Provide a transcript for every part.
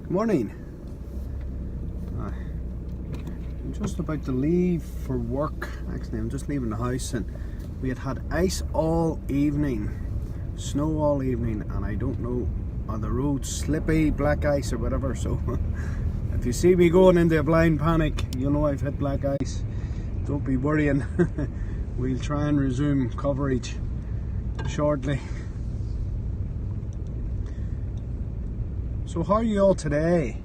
Good morning. I'm just about to leave for work. Actually, I'm just leaving the house, and we had ice all evening, snow all evening, and I don't know, are the roads slippy, black ice or whatever. So if you see me going into a blind panic, you know I've hit black ice. Don't be worrying. We'll try and resume coverage shortly. So how are you all today?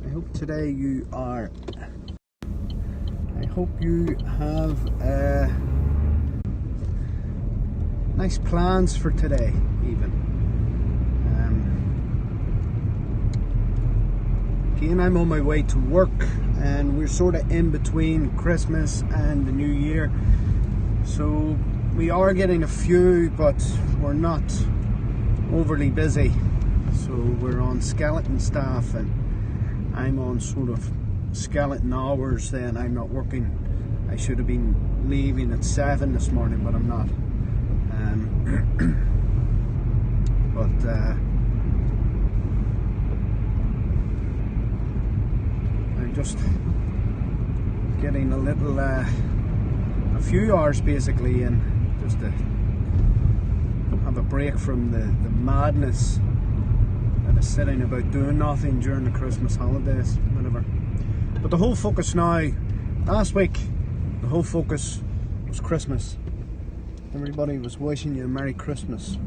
I hope today you are. I hope you have nice plans for today, even. Again, I'm on my way to work, and we're sort of in between Christmas and the New Year. So we are getting a few, but we're not overly busy. So we're on skeleton staff, and I'm on sort of skeleton hours then. I'm not working. I should have been leaving at 7 this morning, but I'm not. I'm just getting a few hours basically, and just to have a break from the madness that is sitting about doing nothing during the Christmas holidays, whatever. But the whole focus now, last week, the whole focus was Christmas. Everybody was wishing you a Merry Christmas.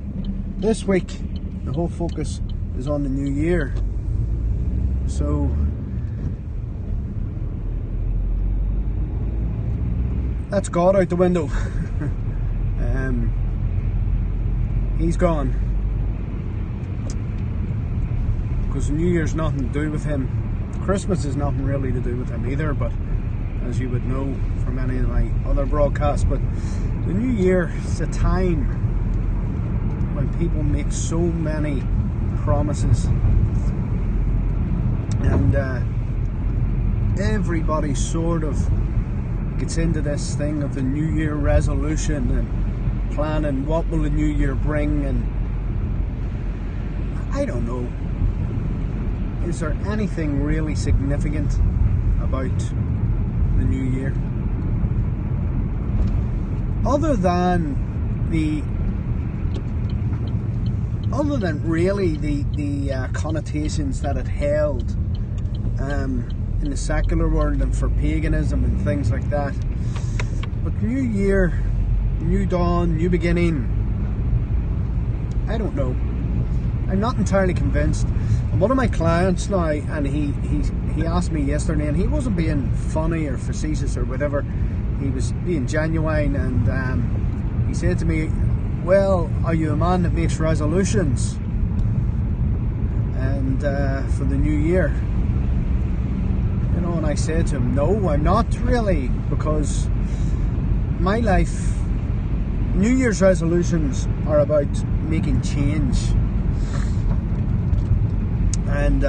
This week, the whole focus is on the New Year. So that's God out the window. He's gone. Because New Year's nothing to do with him. Christmas is nothing really to do with him either, but as you would know from any of my other broadcasts, but the New Year is a time when people make so many promises, and everybody sort of gets into this thing of the New Year resolution and planning what will the New Year bring, and I don't know. Is there anything really significant about the New Year? Other than really the connotations that it held in the secular world and for paganism and things like that. But New Year, new dawn, new beginning, I don't know. I'm not entirely convinced. And one of my clients now, and he asked me yesterday, and he wasn't being funny or facetious or whatever, he was being genuine, and he said to me, well, are you a man that makes resolutions and for the new year? You know, and I said to him, no, I'm not really, because my life, New Year's resolutions are about making change. And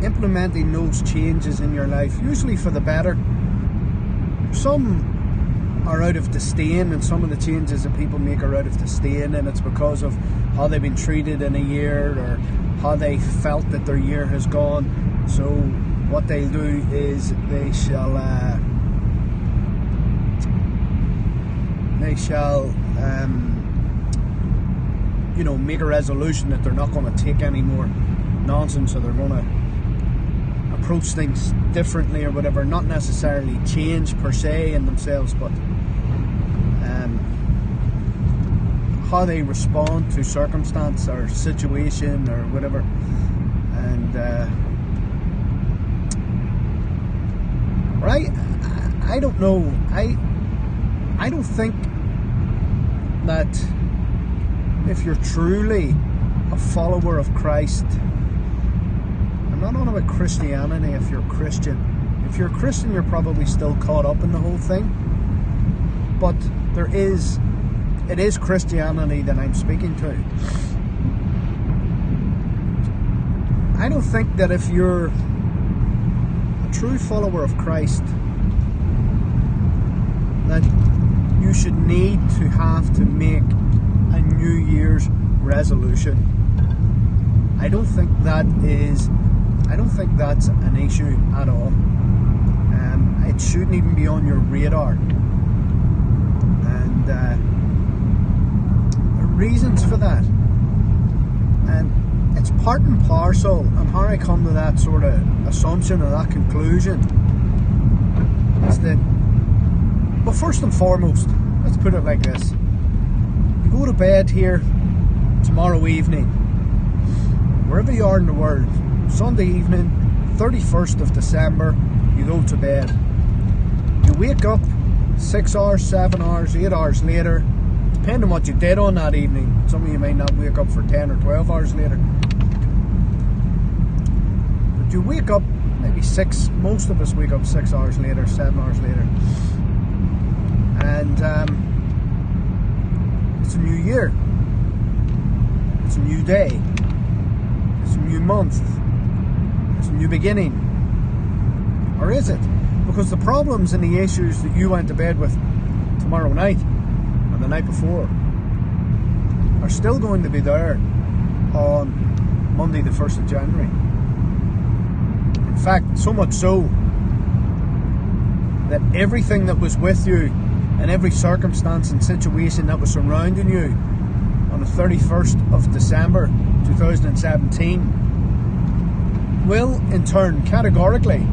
implementing those changes in your life, usually for the better. Some are out of disdain, and some of the changes that people make are out of disdain, and it's because of how they've been treated in a year, or how they felt that their year has gone. So what they'll do is they shall make a resolution that they're not going to take any more nonsense, or they're going to approach things differently or whatever. Not necessarily change per se in themselves, but how they respond to circumstance or situation or whatever. And I don't know. I don't think that if you're truly a follower of Christ, I'm not on about Christianity. If you're a Christian, you're probably still caught up in the whole thing. But it is Christianity that I'm speaking to. I don't think that if you're a true follower of Christ, that you should need to have to make a New Year's resolution. I don't think that's an issue at all. It shouldn't even be on your radar. And there are reasons for that. And it's part and parcel. And how I come to that sort of assumption or that conclusion is that, well, first and foremost, let's put it like this. You go to bed here tomorrow evening, wherever you are in the world, Sunday evening, 31st of December, you go to bed. You wake up 6 hours, 7 hours, 8 hours later, depending on what you did on that evening. Some of you may not wake up for 10 or 12 hours later. But you wake up maybe most of us wake up 6 hours later, 7 hours later. And it's a new year. It's a new day. It's a new month. It's a new beginning. Or is it? Because the problems and the issues that you went to bed with tomorrow night or the night before are still going to be there on Monday the 1st of January. In fact, so much so that everything that was with you and every circumstance and situation that was surrounding you on the 31st of December 2017 will in turn categorically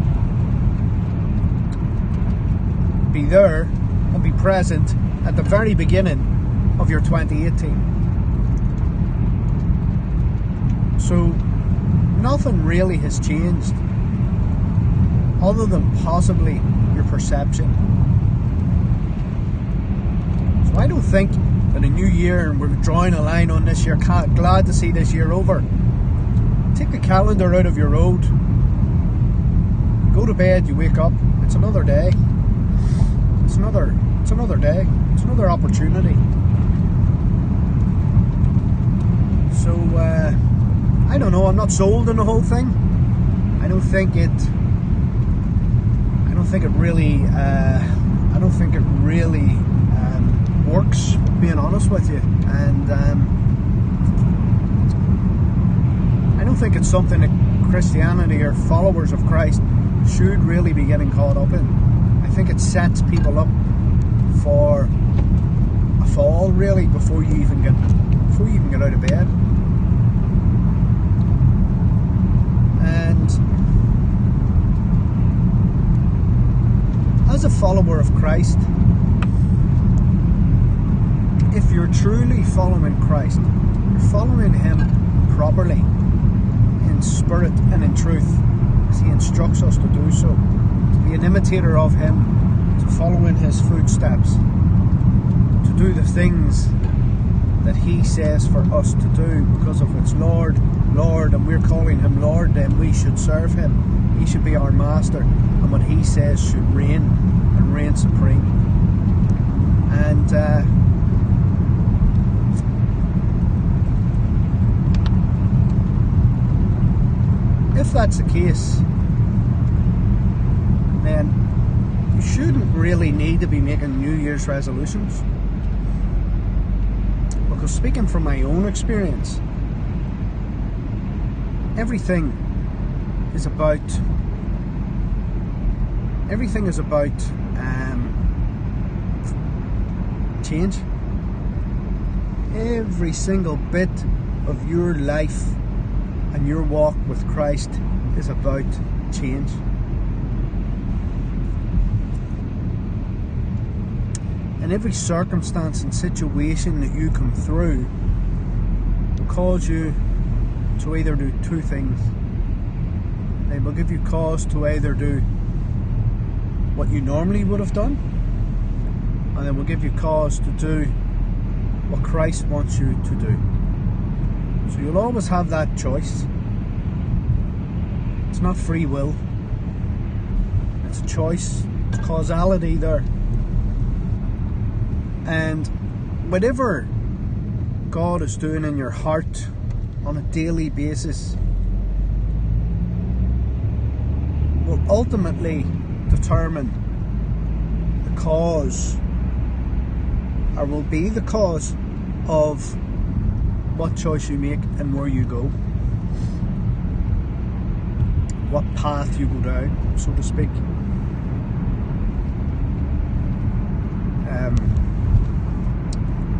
be there and be present at the very beginning of your 2018. So nothing really has changed other than possibly your perception. So I don't think that a new year and we're drawing a line on this year, glad to see this year over. Take the calendar out of your road, go to bed, you wake up, it's another day. It's another day. It's another opportunity. So I don't know. I'm not sold on the whole thing. I don't think it really works. Being honest with you, and I don't think it's something that Christianity or followers of Christ should really be getting caught up in. I think it sets people up for a fall, really, before you even get out of bed. And as a follower of Christ, if you're truly following Christ, you're following Him properly, in spirit and in truth, as He instructs us to do so, to be an imitator of Him, to follow in His footsteps, to do the things that He says for us to do, because of it's Lord, Lord, and we're calling Him Lord, then we should serve Him. He should be our master, and what He says should reign, and reign supreme. And if that's the case, then you shouldn't really need to be making New Year's resolutions. Because speaking from my own experience, everything is about change. Every single bit of your life and your walk with Christ is about change. And every circumstance and situation that you come through will cause you to either do two things. They will give you cause to either do what you normally would have done, and they will give you cause to do what Christ wants you to do. So you'll always have that choice. It's not free will. It's a choice. It's causality there. And whatever God is doing in your heart on a daily basis will ultimately determine the cause, or will be the cause of what choice you make and where you go, what path you go down, so to speak.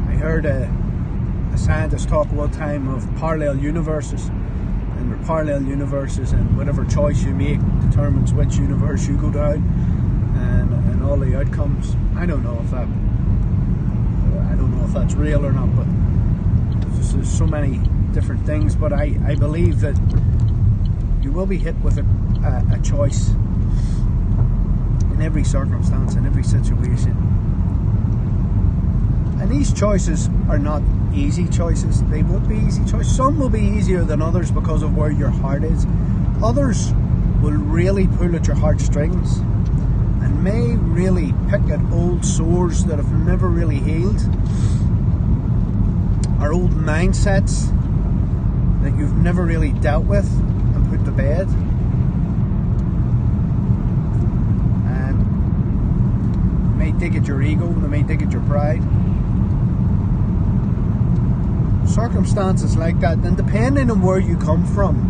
I heard a scientist talk one time of parallel universes, and the parallel universes, and whatever choice you make determines which universe you go down, and all the outcomes. I don't know if that's real or not, but there's so many different things. But I believe that you will be hit with a choice in every circumstance, in every situation. And these choices are not easy choices. They won't be easy choices. Some will be easier than others because of where your heart is. Others will really pull at your heartstrings and may really pick at old sores that have never really healed, or old mindsets that you've never really dealt with and put to bed. And they may dig at your ego, they may dig at your pride. Circumstances like that, and depending on where you come from,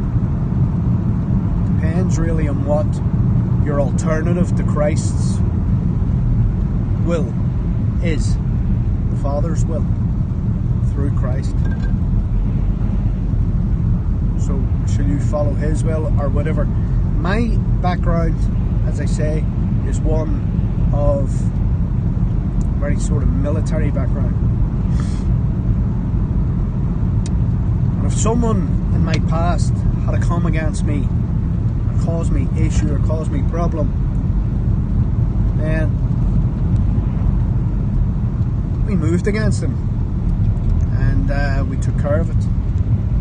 depends really on what your alternative to Christ's will is, the Father's will through Christ. So shall you follow His will or whatever? My background, as I say, is one of very sort of military background. And if someone in my past had to come against me and cause me issue or cause me problem, then we moved against them, and we took care of it.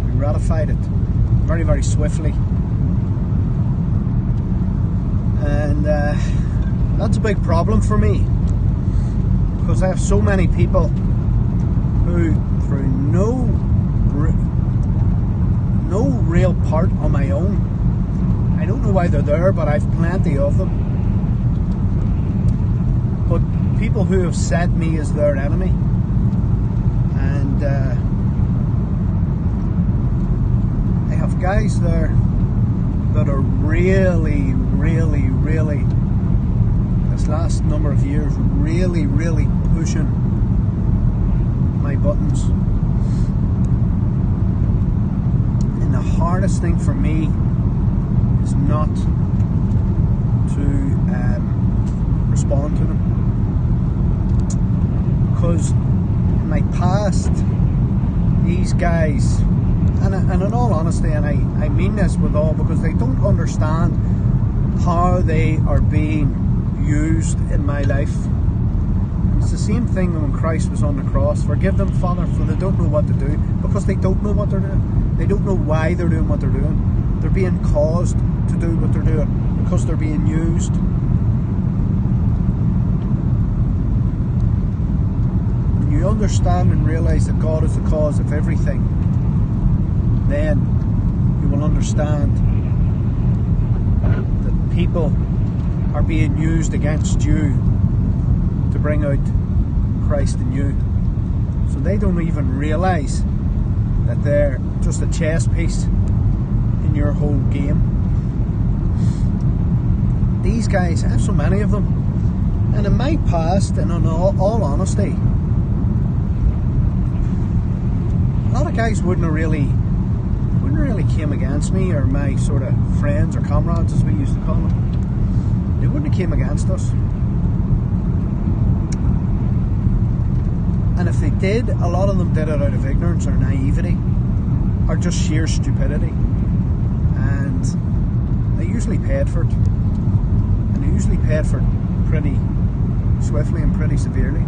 We ratified it very, very swiftly. And that's a big problem for me, because I have so many people who, through no real part on my own, I don't know why they're there, but I've plenty of them, but people who have set me as their enemy. And I have guys there that are really, this last number of years, really pushing my buttons. And the hardest thing for me is not to respond to them, because in my past, these guys, and in all honesty, and I mean this with all, because they don't understand how they are being used in my life. And it's the same thing when Christ was on the cross. Forgive them, Father, for they don't know what to do, because they don't know what they're doing. They don't know why they're doing what they're doing. They're being caused to do what they're doing because they're being used. When you understand and realise that God is the cause of everything, then you will understand that people are being used against you to bring out Christ in you. So they don't even realise that they're just a chess piece in your whole game. These guys, I have so many of them, and in my past, and in all honesty, a lot of guys wouldn't really came against me, or my sort of friends or comrades, as we used to call them. They wouldn't have came against us. And if they did, a lot of them did it out of ignorance or naivety, or just sheer stupidity. And they usually paid for it. And they usually paid for it pretty swiftly and pretty severely.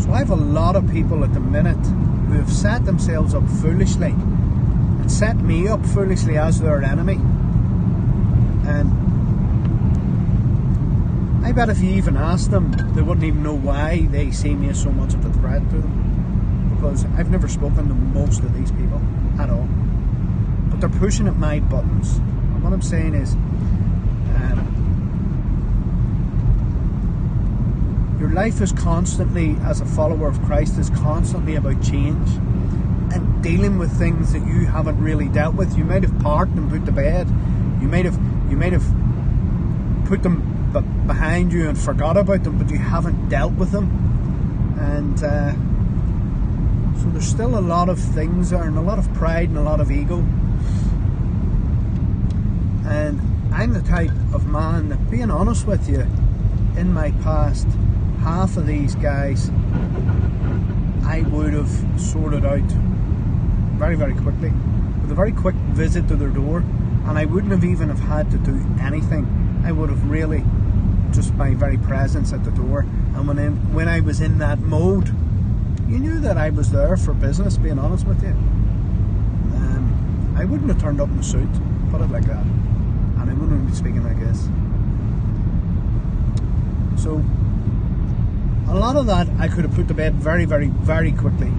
So I have a lot of people at the minute who have set themselves up foolishly and set me up foolishly as their enemy. And I bet if you even asked them, they wouldn't even know why they see me as so much of a threat to them, because I've never spoken to most of these people at all. But they're pushing at my buttons. And what I'm saying is, Your life is constantly, as a follower of Christ, is constantly about change and dealing with things that you haven't really dealt with. You might have parked and put to bed. You might have put them behind you and forgot about them, but you haven't dealt with them. And so there's still a lot of things there, and a lot of pride and a lot of ego. And I'm the type of man that, being honest with you, in my past, half of these guys I would have sorted out very, very quickly, with a very quick visit to their door, and I wouldn't have even have had to do anything. I would have really, just my very presence at the door, and when I was in that mode, you knew that I was there for business, being honest with you. I wouldn't have turned up in a suit, put it like that, and I wouldn't be speaking like this. So a lot of that I could have put to bed very, very, very quickly.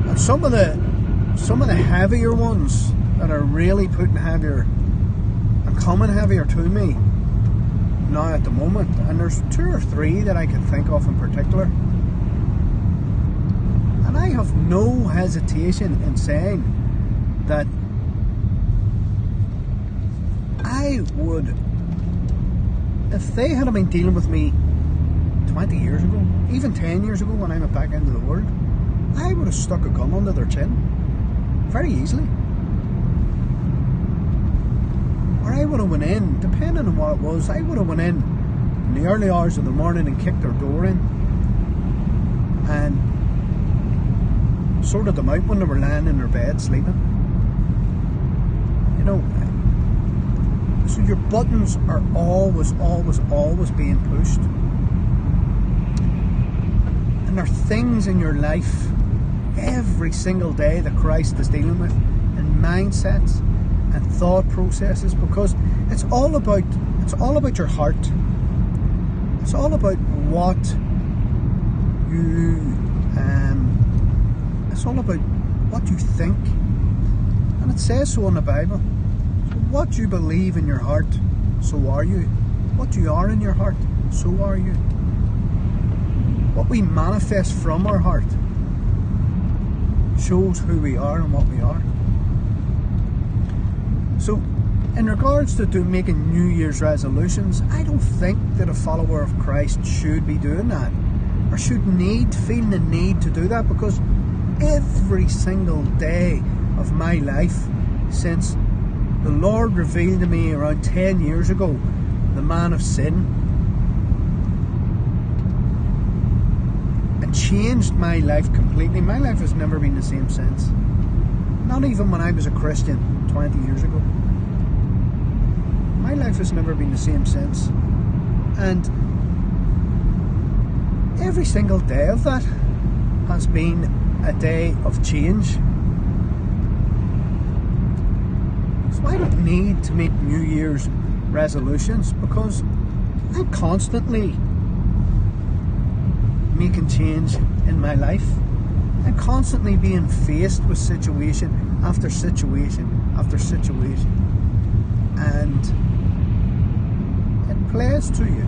And some of the heavier ones that are really putting heavier and coming heavier to me now at the moment, and there's 2 or 3 that I can think of in particular, and I have no hesitation in saying that I would, if they had been dealing with me 20 years ago, even 10 years ago when I went back into the world, I would have stuck a gun under their chin very easily. Or I would have went in, depending on what it was, I would have went in the early hours of the morning and kicked their door in and sorted them out when they were lying in their bed sleeping. You know, so your buttons are always, always, always being pushed. And there are things in your life every single day that Christ is dealing with, and mindsets and thought processes, because it's all about your heart. It's all about what you it's all about what you think, and it says so in the Bible. So what you believe in your heart, so are you. What you are in your heart, so are you. What we manifest from our heart shows who we are and what we are. So in regards to making New Year's resolutions, I don't think that a follower of Christ should be doing that, or should feel the need to do that, because every single day of my life since the Lord revealed to me around 10 years ago the man of sin, and changed my life completely. My life has never been the same since. Not even when I was a Christian 20 years ago. My life has never been the same since. And every single day of that has been a day of change. So I don't need to make New Year's resolutions, because I'm constantly making change in my life. I'm constantly being faced with situation after situation after situation, and it plays to you,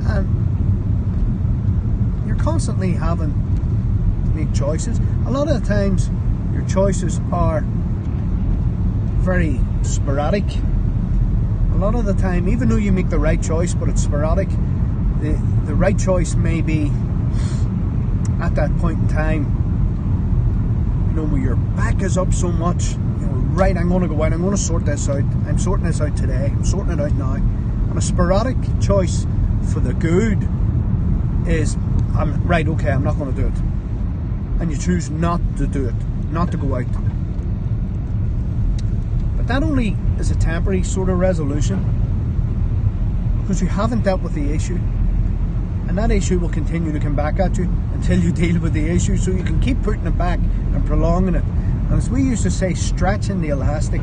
and you're constantly having to make choices. A lot of the times your choices are very sporadic. A lot of the time, even though you make the right choice, but it's sporadic, the right choice may be at that point in time, you know, where your back is up so much, you know, right, I'm going to go out, I'm going to sort this out, I'm sorting this out today, I'm sorting it out now. And a sporadic choice for the good is, right, okay, I'm not going to do it. And you choose not to do it, not to go out. But that only is a temporary sort of resolution, because you haven't dealt with the issue. And that issue will continue to come back at you until you deal with the issue, so you can keep putting it back and prolonging it. And as we used to say, stretching the elastic.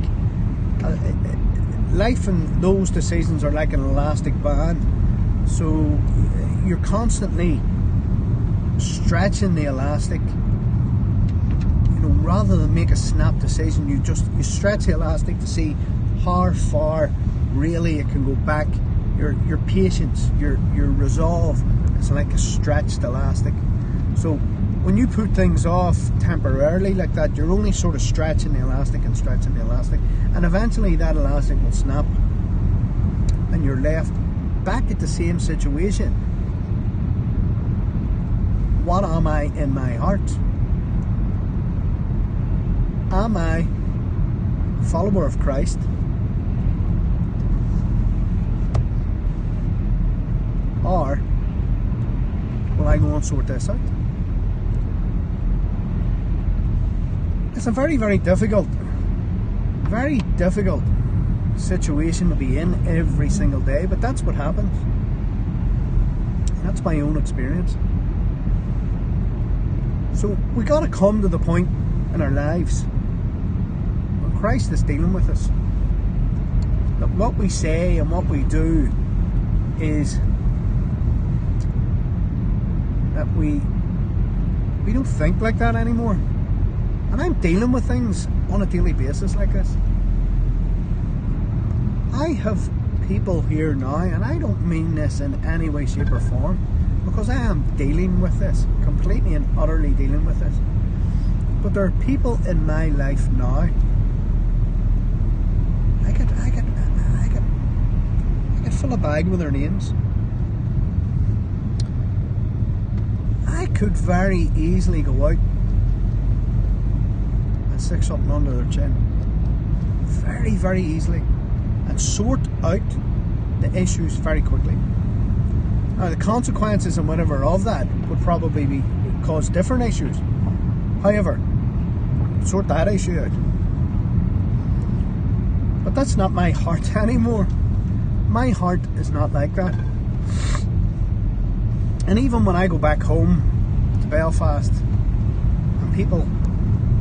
Life and those decisions are like an elastic band. So you're constantly stretching the elastic. You know, rather than make a snap decision, you stretch the elastic to see how far really it can go back your patience, your resolve is like a stretched elastic. So when you put things off temporarily like that, you're only sort of stretching the elastic and stretching the elastic, and eventually that elastic will snap and you're left back at the same situation. What am I in my heart? Am I a follower of Christ? Or will I go and sort this out? It's a very, very difficult situation to be in every single day, but that's what happens. That's my own experience. So we got to come to the point in our lives when Christ is dealing with us, that what we say and what we do is that we don't think like that anymore. And I'm dealing with things on a daily basis like this. I have people here now, and I don't mean this in any way, shape or form, because I am dealing with this, completely and utterly dealing with this. But there are people in my life now. I could fill a bag with their names. I could very easily go out and stick something under their chin. Very, very easily. And sort out the issues very quickly. Now the consequences and whatever of that would probably cause different issues. However, sort that issue out. But that's not my heart anymore. My heart is not like that. And even when I go back home to Belfast and people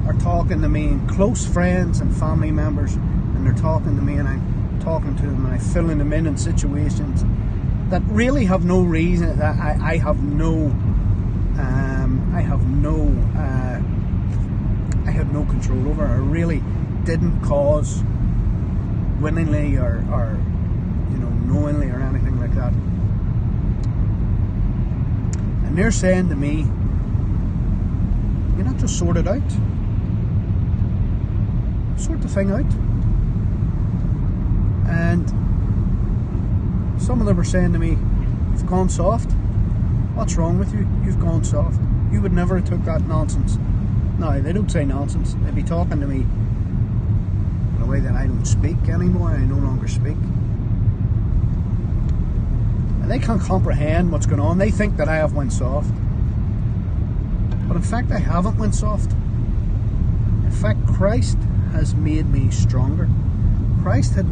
are talking to me, and close friends and family members, and they're talking to me and I'm talking to them and I'm filling them in situations that really have no reason, that I have no control over, or really didn't cause willingly or knowingly or anything like that. And they're saying to me, "You're not just sort it out. Sort the thing out." And some of them are saying to me, "You've gone soft. What's wrong with you? You've gone soft. You would never have took that nonsense." No, they don't say nonsense. They'd be talking to me in a way that I don't speak anymore. I no longer speak. And they can't comprehend what's going on. They think that I have went soft. But in fact, I haven't went soft. In fact, Christ has made me stronger. Christ has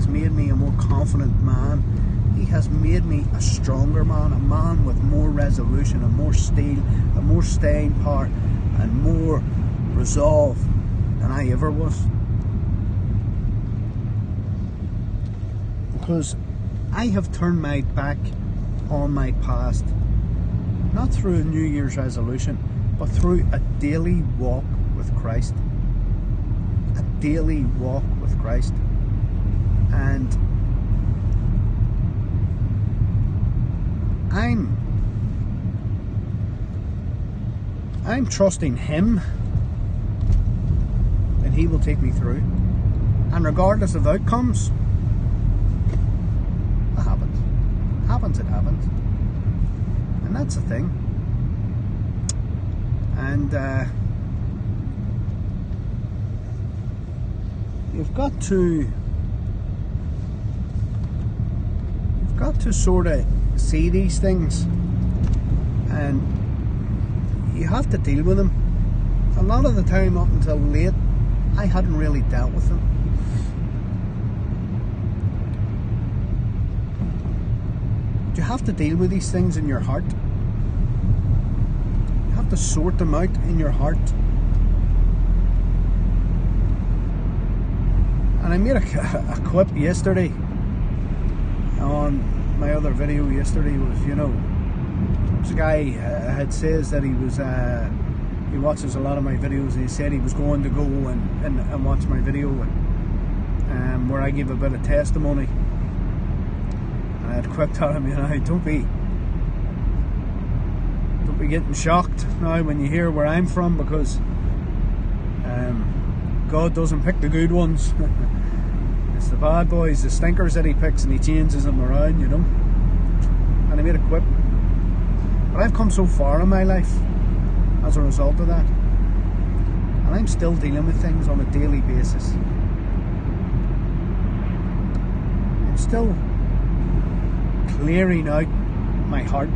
made me a more confident man. He has made me a stronger man, a man with more resolution, and more steel, and more staying power, and more resolve than I ever was. Because I have turned my back on my past, not through a New Year's resolution, but through a daily walk with Christ. A daily walk with Christ. And I'm trusting Him that He will take me through. And regardless of outcomes, it happens. It happens. And that's the thing. And you've got to sort of see these things, and you have to deal with them. A lot of the time, up until late, I hadn't really dealt with them. You have to deal with these things in your heart. You have to sort them out in your heart. And I made a quip yesterday on my other video yesterday. Was, this guy had says that he watches a lot of my videos, and he said he was going to go and watch my video, and where I give a bit of testimony. I'd quip telling me, don't be getting shocked now when you hear where I'm from, because God doesn't pick the good ones. It's the bad boys, the stinkers that he picks, and he changes them around, you know. And I made a quip. But I've come so far in my life as a result of that, and I'm still dealing with things on a daily basis. I'm still clearing out my heart.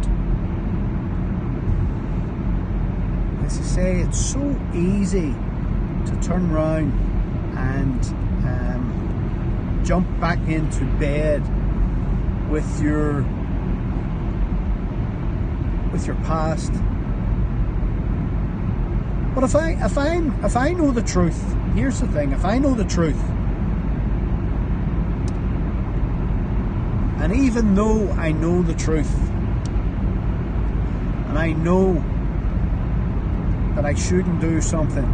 As I say, it's so easy to turn around and jump back into bed with your past. But if I know the truth, here's the thing: if I know the truth, and even though I know the truth, and I know that I shouldn't do something,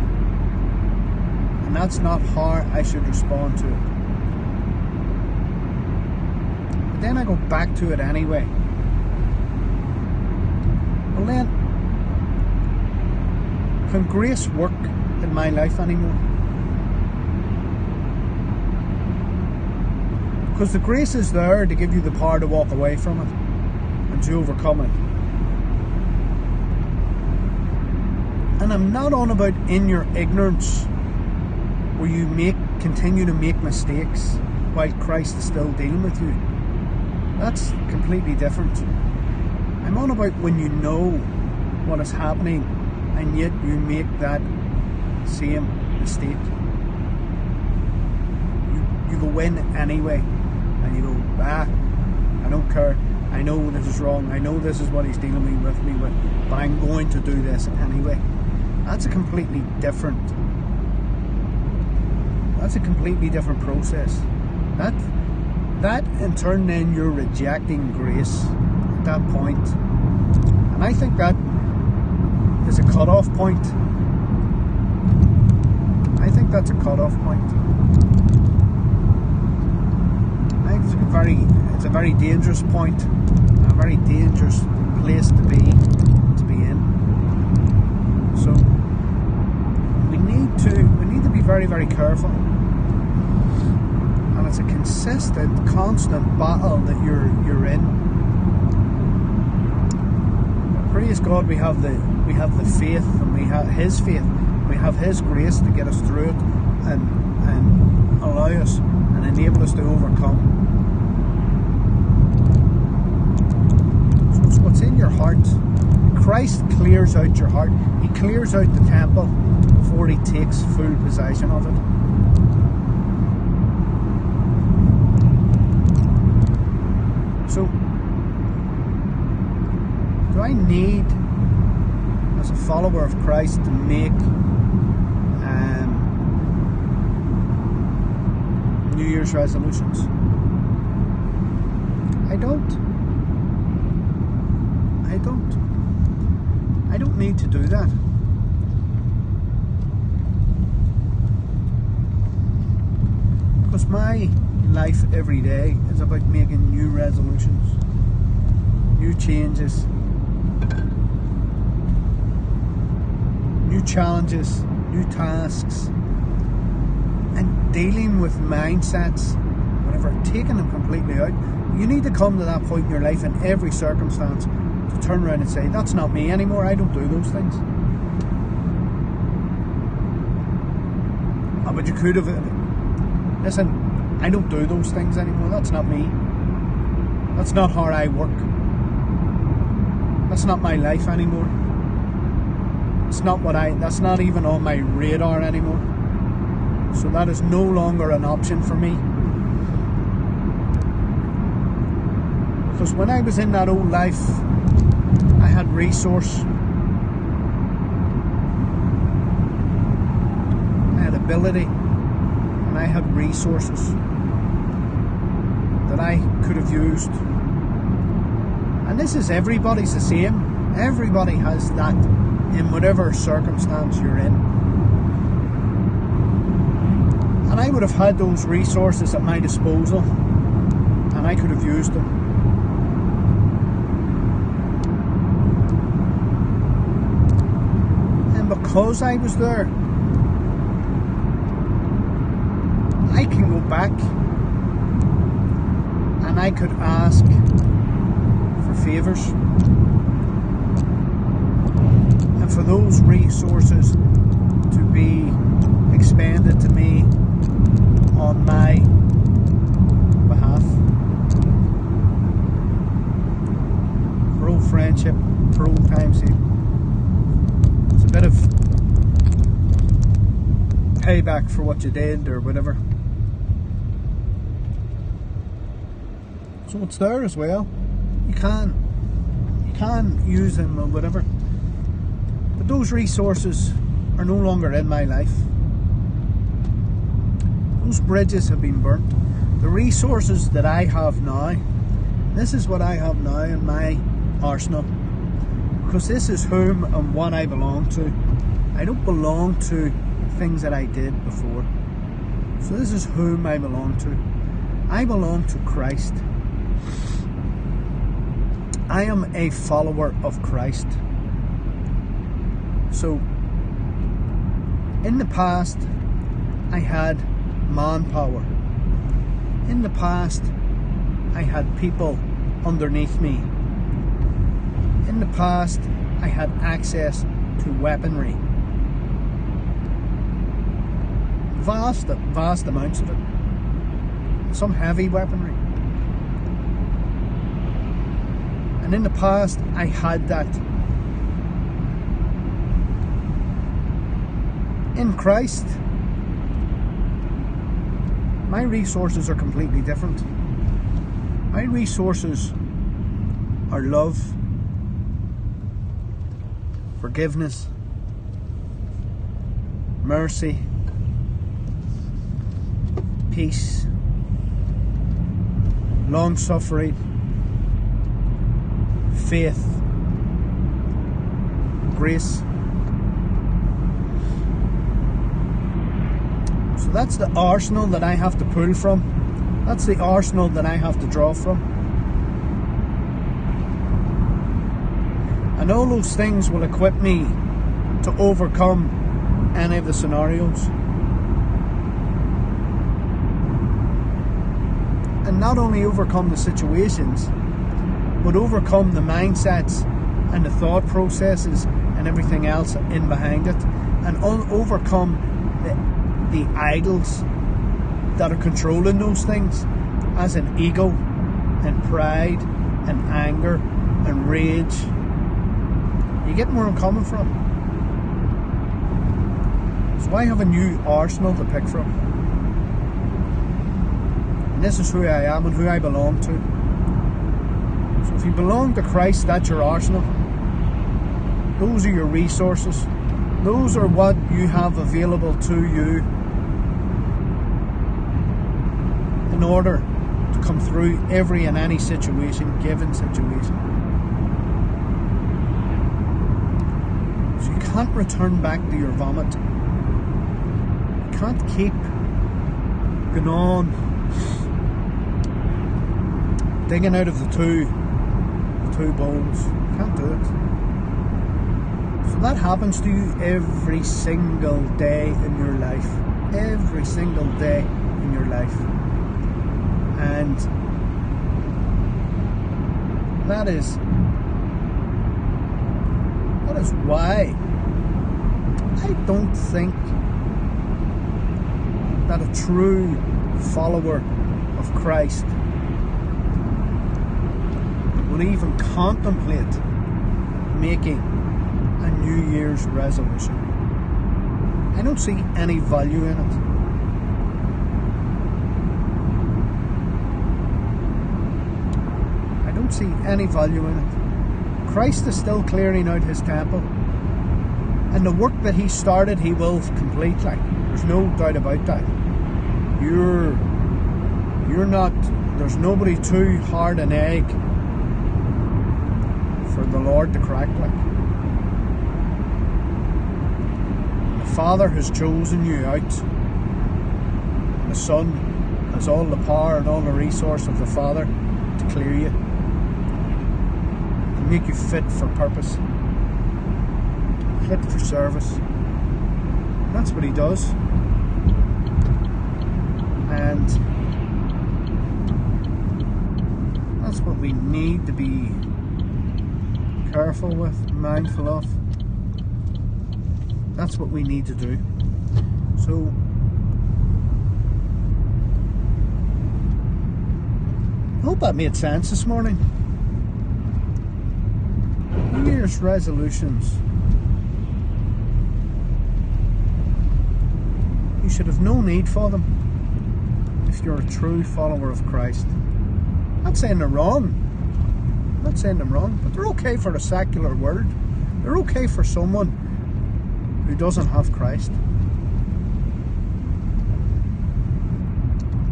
and that's not how I should respond to it, but then I go back to it anyway, well then, can grace work in my life anymore? Because the grace is there to give you the power to walk away from it and to overcome it. And I'm not on about in your ignorance, where you continue to make mistakes while Christ is still dealing with you. That's completely different. I'm on about when you know what is happening and yet you make that same mistake. You go in anyway, and you go, I don't care, I know this is wrong, I know this is what he's dealing with me with, but I'm going to do this anyway. That's a completely different process. That in turn then you're rejecting grace at that point. And I think that is a cut-off point. I think that's a cut-off point. I think it's a very dangerous point, a very dangerous place to be in. So we need to be very, very careful. And it's a consistent, constant battle that you're in. Praise God, we have the faith, and we have His faith, we have His grace to get us through it and allow us and enable us to overcome. So it's what's in your heart. Christ clears out your heart. He clears out the temple before He takes full possession of it. So, do I need, as a follower of Christ, to make New Year's resolutions? I don't need to do that. Because my life every day is about making new resolutions, new changes, new challenges, new tasks, and dealing with mindsets, whatever, taking them completely out. You need to come to that point in your life in every circumstance to turn around and say, that's not me anymore, I don't do those things. Oh, but you could have, listen, I don't do those things anymore, that's not me. That's not how I work. That's not my life anymore. That's not even on my radar anymore. So that is no longer an option for me. Because when I was in that old life, I had resource, I had ability, and I had resources that I could have used. And this is, everybody's the same. Everybody has that in whatever circumstance you're in. And I would have had those resources at my disposal, and I could have used them. because I was there, I can go back and I could ask for favours and for those resources to be expanded to me on my behalf. For old friendship, for old time's sake. It's a bit of payback for what you did or whatever. So it's there as well. You can use them or whatever. But those resources are no longer in my life. Those bridges have been burnt. The resources that I have now, this is what I have now in my arsenal. Because this is whom and what I belong to. I don't belong to things that I did before. So this is whom I belong to. I belong to Christ. I am a follower of Christ. So, in the past, I had manpower. In the past, I had people underneath me. In the past, I had access to weaponry. Vast amounts of it. Some heavy weaponry. And in the past, I had that. In Christ, my resources are completely different. My resources are love, forgiveness, mercy, peace, long-suffering, faith, grace. So that's the arsenal that I have to pull from. That's the arsenal that I have to draw from. And all those things will equip me to overcome any of the scenarios. And not only overcome the situations, but overcome the mindsets and the thought processes and everything else in behind it. And overcome the idols that are controlling those things, as in ego and pride and anger and rage. You get where I'm coming from? So I have a new arsenal to pick from. And this is who I am and who I belong to. So if you belong to Christ, that's your arsenal. Those are your resources. Those are what you have available to you in order to come through every and any situation, given situation. So you can't return back to your vomit. You can't keep going on digging out of the two bowls. You can't do it. So that happens to you every single day in your life. Every single day in your life. And that is why I don't think that a true follower of Christ will even contemplate making a New Year's resolution. I don't see any value in it. I don't see any value in it. Christ is still clearing out his temple, and the work that he started he will complete. Like, there's no doubt about that. You're not, there's nobody too hard an egg for the Lord to crack. Like, the Father has chosen you out. The Son has all the power and all the resource of the Father to clear you, to make you fit for purpose, fit for service. That's what he does. And that's what we need to be careful with, mindful of. That's what we need to do. So I hope that made sense this morning. New Year's resolutions. You should have no need for them if you're a true follower of Christ. I'm not saying they're wrong. I'm not saying them wrong, but they're okay for a secular world. They're okay for someone who doesn't have Christ.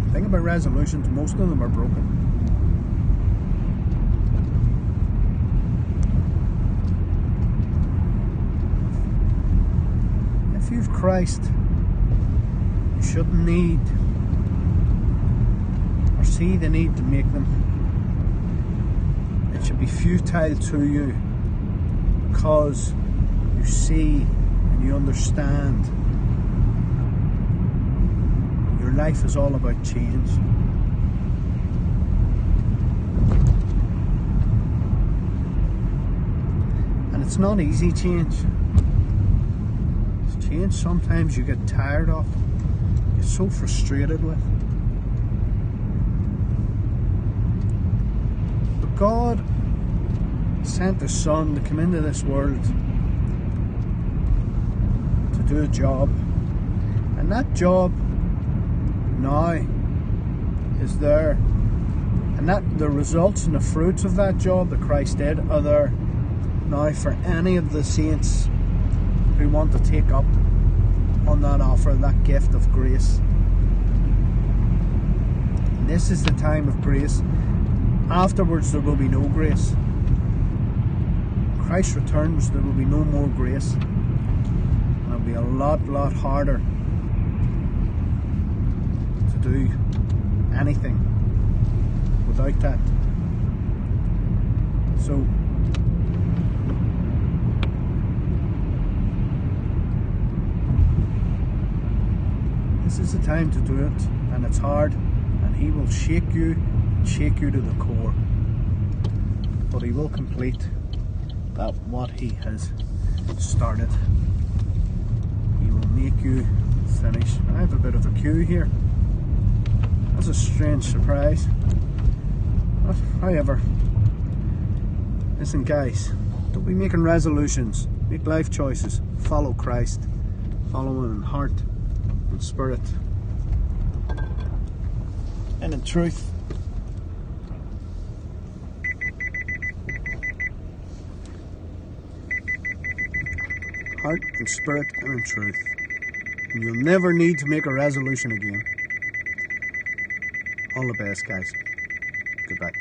The thing about resolutions, most of them are broken. If you've Christ, you shouldn't need or see the need to make them. It should be futile to you because you see and you understand your life is all about change. And it's not easy change. It's change sometimes you get tired of, you get so frustrated with. But God sent His Son to come into this world to do a job, and that job now is there, and that the results and the fruits of that job that Christ did are there now for any of the saints who want to take up on that offer, that gift of grace. And this is the time of grace. Afterwards there will be no grace. Christ returns, there will be no more grace, and it'll be a lot harder to do anything without that. So this is the time to do it, and it's hard, and He will shake you to the core, but He will complete that what He has started. He will make you finish. I have a bit of a queue here. That's a strange surprise. But however, listen guys, don't be making resolutions. Make life choices. Follow Christ. Follow Him in heart and spirit and in truth. Heart and spirit and in truth. And you'll never need to make a resolution again. All the best, guys. Goodbye.